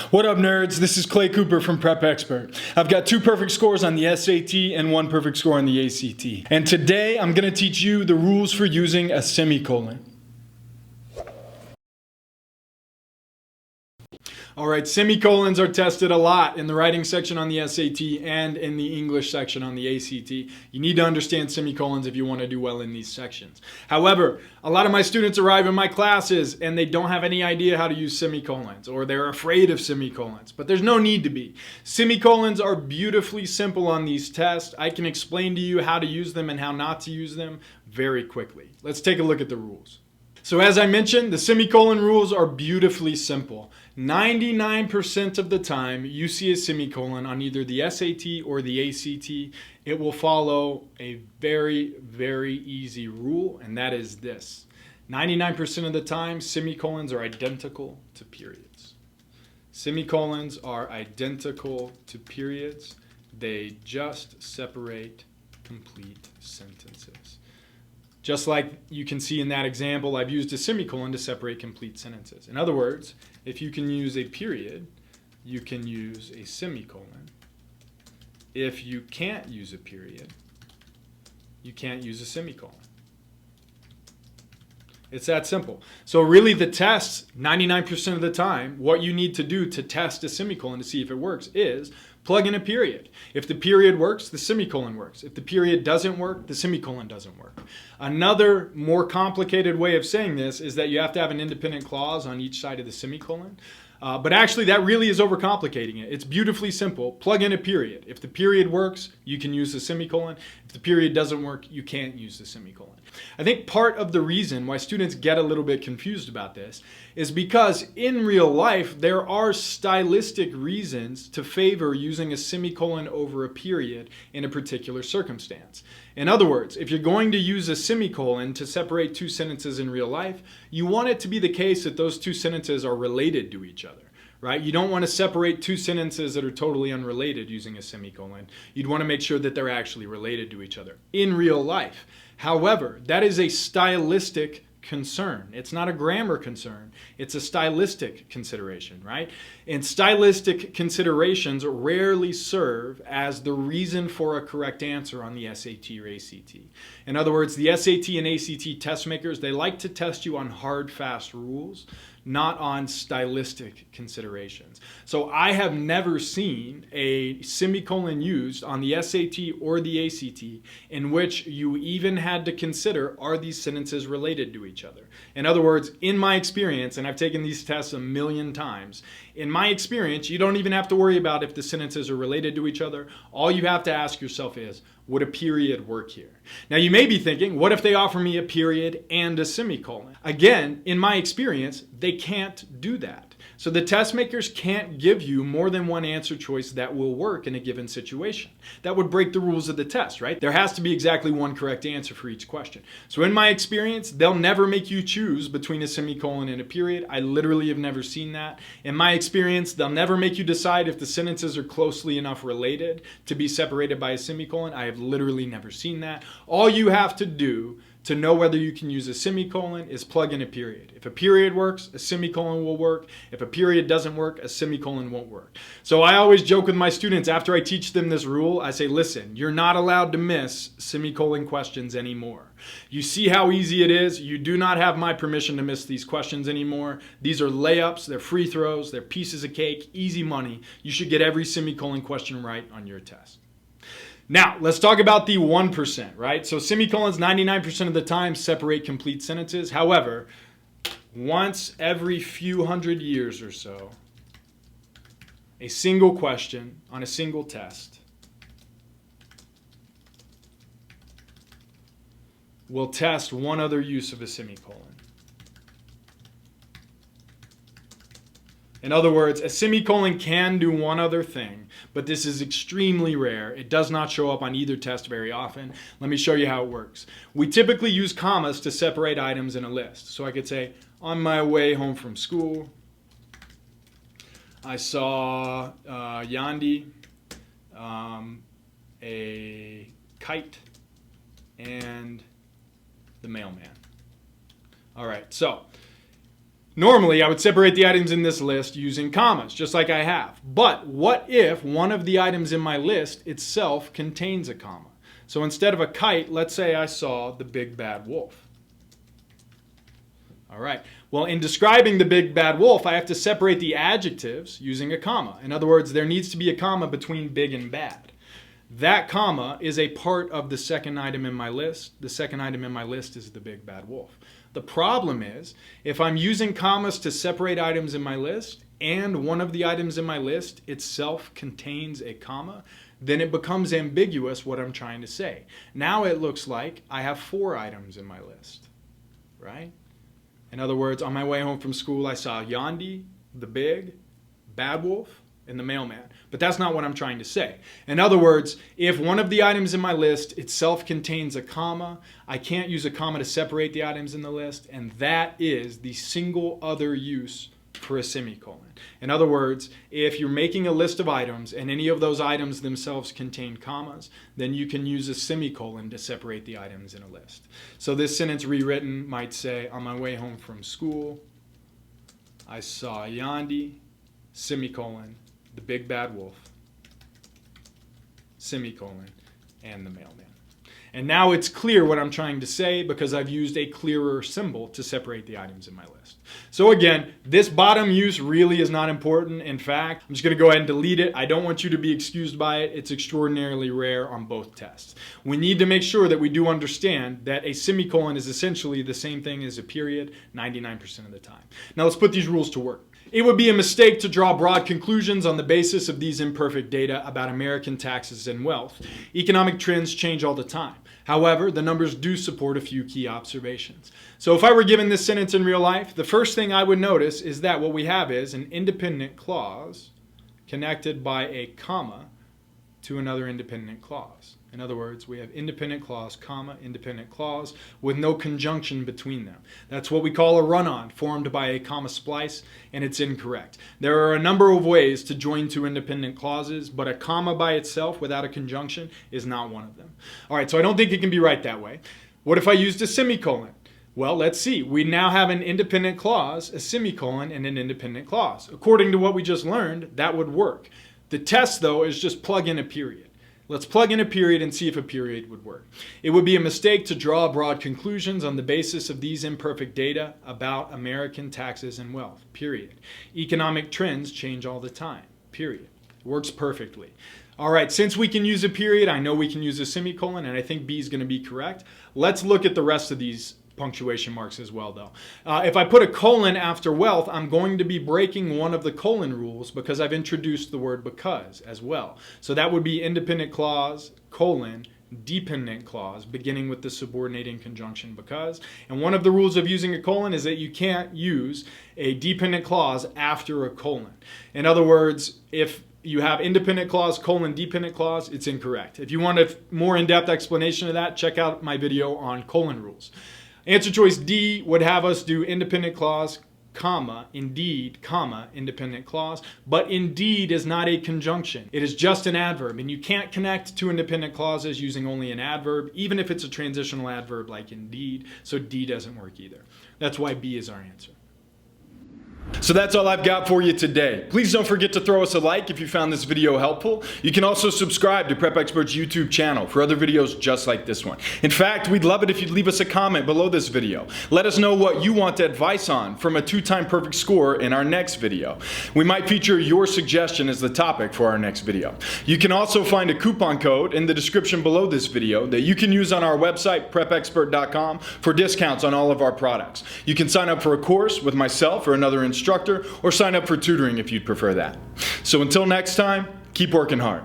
What up, nerds? This is Clay Cooper from Prep Expert. I've got 2 perfect scores on the SAT and 1 perfect score on the ACT. And today I'm going to teach you the rules for using a semicolon. Alright, semicolons are tested a lot in the writing section on the SAT and in the English section on the ACT. You need to understand semicolons if you want to do well in these sections. However, a lot of my students arrive in my classes and they don't have any idea how to use semicolons, or they're afraid of semicolons, but there's no need to be. Semicolons are beautifully simple on these tests. I can explain to you how to use them and how not to use them very quickly. Let's take a look at the rules. So as I mentioned, the semicolon rules are beautifully simple. 99% of the time you see a semicolon on either the SAT or the ACT, it will follow a very, very easy rule, and that is this. 99% of the time, semicolons are identical to periods. Semicolons are identical to periods. They just separate complete sentences. Just like you can see in that example, I've used a semicolon to separate complete sentences. In other words, if you can use a period, you can use a semicolon. If you can't use a period, you can't use a semicolon. It's that simple. So really the test, 99% of the time, what you need to do to test a semicolon to see if it works is plug in a period. If the period works, the semicolon works. If the period doesn't work, the semicolon doesn't work. Another more complicated way of saying this is that you have to have an independent clause on each side of the semicolon. But actually that really is overcomplicating it. It's beautifully simple. Plug in a period. If the period works, you can use the semicolon. If the period doesn't work, you can't use the semicolon. I think part of the reason why students get a little bit confused about this is because in real life, there are stylistic reasons to favor using a semicolon over a period in a particular circumstance. In other words, if you're going to use a semicolon to separate 2 sentences in real life, you want it to be the case that those 2 sentences are related to each other. Right? You don't want to separate 2 sentences that are totally unrelated using a semicolon. You'd want to make sure that they're actually related to each other in real life. However, that is a stylistic concern. It's not a grammar concern. It's a stylistic consideration, right? And stylistic considerations rarely serve as the reason for a correct answer on the SAT or ACT. In other words, the SAT and ACT test makers, they like to test you on hard, fast rules, not on stylistic considerations. So I have never seen a semicolon used on the SAT or the ACT in which you even had to consider, are these sentences related to each other? In other words, in my experience, and I've taken these tests a million times, in my experience, you don't even have to worry about if the sentences are related to each other. All you have to ask yourself is, would a period work here? Now you may be thinking, what if they offer me a period and a semicolon? Again, in my experience, they can't do that. So the test makers can't give you more than one answer choice that will work in a given situation. That would break the rules of the test, right? There has to be exactly one correct answer for each question. So in my experience, they'll never make you choose between a semicolon and a period. I literally have never seen that. In my experience, they'll never make you decide if the sentences are closely enough related to be separated by a semicolon. I have literally never seen that. All you have to do to know whether you can use a semicolon is plug in a period. If a period works, a semicolon will work. If a period doesn't work, a semicolon won't work. So I always joke with my students after I teach them this rule, I say, listen, you're not allowed to miss semicolon questions anymore. You see how easy it is? You do not have my permission to miss these questions anymore. These are layups, they're free throws, they're pieces of cake, easy money. You should get every semicolon question right on your test. Now, let's talk about the 1%, right? So semicolons 99% of the time separate complete sentences. However, once every few hundred years or so, a single question on a single test will test one other use of a semicolon. In other words, a semicolon can do one other thing, but this is extremely rare. It does not show up on either test very often. Let me show you how it works. We typically use commas to separate items in a list. So I could say, on my way home from school, I saw Yandi a kite, and the mailman. All right, so normally I would separate the items in this list using commas, just like I have. But what if one of the items in my list itself contains a comma? So instead of a kite, let's say I saw the big bad wolf. All right. Well, in describing the big bad wolf, I have to separate the adjectives using a comma. In other words, there needs to be a comma between big and bad. That comma is a part of the second item in my list. The second item in my list is the big bad wolf. The problem is, if I'm using commas to separate items in my list, and one of the items in my list itself contains a comma, then it becomes ambiguous what I'm trying to say. Now it looks like I have 4 items in my list, right? In other words, on my way home from school, I saw Yandi, the big bad wolf, and the mailman. But that's not what I'm trying to say. In other words, if one of the items in my list itself contains a comma, I can't use a comma to separate the items in the list, and that is the single other use for a semicolon. In other words, if you're making a list of items and any of those items themselves contain commas, then you can use a semicolon to separate the items in a list. So this sentence rewritten might say, on my way home from school, I saw Yandi, semicolon, the big bad wolf, semicolon, and the mailman. And now it's clear what I'm trying to say because I've used a clearer symbol to separate the items in my list. So again, this bottom use really is not important. In fact, I'm just going to go ahead and delete it. I don't want you to be excused by it. It's extraordinarily rare on both tests. We need to make sure that we do understand that a semicolon is essentially the same thing as a period 99% of the time. Now let's put these rules to work. It would be a mistake to draw broad conclusions on the basis of these imperfect data about American taxes and wealth. Economic trends change all the time. However, the numbers do support a few key observations. So if I were given this sentence in real life, the first thing I would notice is that what we have is an independent clause connected by a comma to another independent clause. In other words, we have independent clause, comma, independent clause, with no conjunction between them. That's what we call a run-on, formed by a comma splice, and it's incorrect. There are a number of ways to join two independent clauses, but a comma by itself without a conjunction is not one of them. All right, so I don't think it can be right that way. What if I used a semicolon? Well, let's see. We now have an independent clause, a semicolon, and an independent clause. According to what we just learned, that would work. The test, though, is just plug in a period. Let's plug in a period and see if a period would work. It would be a mistake to draw broad conclusions on the basis of these imperfect data about American taxes and wealth, period. Economic trends change all the time, period. It works perfectly. All right, since we can use a period, I know we can use a semicolon, and I think B is going to be correct. Let's look at the rest of these punctuation marks as well, though. If I put a colon after wealth, I'm going to be breaking one of the colon rules because I've introduced the word because as well. So that would be independent clause, colon, dependent clause, beginning with the subordinating conjunction because. And one of the rules of using a colon is that you can't use a dependent clause after a colon. In other words, if you have independent clause, colon, dependent clause, it's incorrect. If you want a more in-depth explanation of that, check out my video on colon rules. Answer choice D would have us do independent clause, comma, indeed, comma, independent clause. But indeed is not a conjunction. It is just an adverb. And you can't connect two independent clauses using only an adverb, even if it's a transitional adverb like indeed. So D doesn't work either. That's why B is our answer. So that's all I've got for you today. Please don't forget to throw us a like if you found this video helpful. You can also subscribe to Prep Expert's YouTube channel for other videos just like this one. In fact, we'd love it if you'd leave us a comment below this video. Let us know what you want advice on from a 2-time perfect score in our next video. We might feature your suggestion as the topic for our next video. You can also find a coupon code in the description below this video that you can use on our website, prepexpert.com, for discounts on all of our products. You can sign up for a course with myself or another instructor, or sign up for tutoring if you'd prefer that. So until next time, keep working hard.